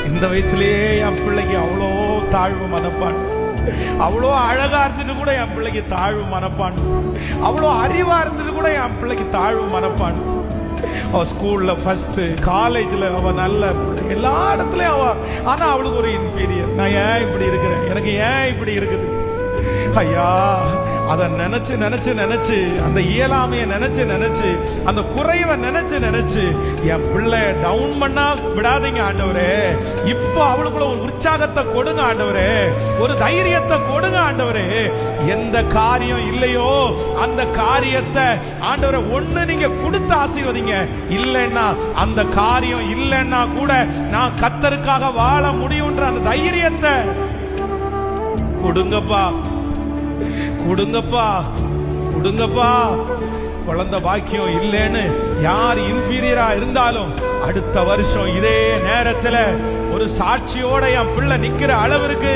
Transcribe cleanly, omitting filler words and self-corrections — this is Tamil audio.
இந்த வயசுலயே என் பிள்ளைக்கு அவ்வளோ தாழ்வு மனப்பான், அவ்வளோ அழகா இருந்துட்டு கூட என் பிள்ளைக்கு தாழ்வு மனப்பான், அவ்வளோ அறிவா இருந்துட்டு கூட என் பிள்ளைக்கு தாழ்வு மனப்பான். அவ ஸ்கூல்ல ஃபர்ஸ்ட், காலேஜ்ல அவ நல்ல, எல்லா இடத்துலயும் அவ. ஆனா அவளுக்கு ஒரு இன்ஃபீரியர். நான் ஏன் இப்படி இருக்கிறேன், எனக்கு ஏன் இப்படி இருக்குது ஐயா? அதை நினைச்சு நினைச்சு நினைச்சு, அந்த இயலாமைய நினைச்சு நினைச்சு, அந்த குறைவை நினைச்சு நினைச்சு என் பிள்ளை டவுன் பண்ணா விடாதீங்க ஆண்டவரே. இப்போ அவளுக்குள்ள ஒரு உற்சாகத்தை கொடுங்க ஆண்டவரே, ஒரு தைரியத்தை கொடுங்க ஆண்டவரே. எந்த காரியம் இல்லையோ அந்த காரியத்தை ஆண்டவரே ஒண்ணு நீங்க கொடுத்து ஆசீர்வதிங்க. இல்லைன்னா அந்த காரியம் இல்லைன்னா கூட நான் கர்த்தருக்காக வாழ முடியும்ன்ற அந்த தைரியத்தை கொடுங்கப்பா, கொடுங்கப்பா, கொடுங்கப்பா. குழந்தை பாக்கியம் இல்லைன்னு யார் இன்ஃபீரியரா இருந்தாலும் அடுத்த வருஷம் இதே நேரத்துல ஒரு சாட்சியோட என் பிள்ளை நிக்கிற அளவிற்கு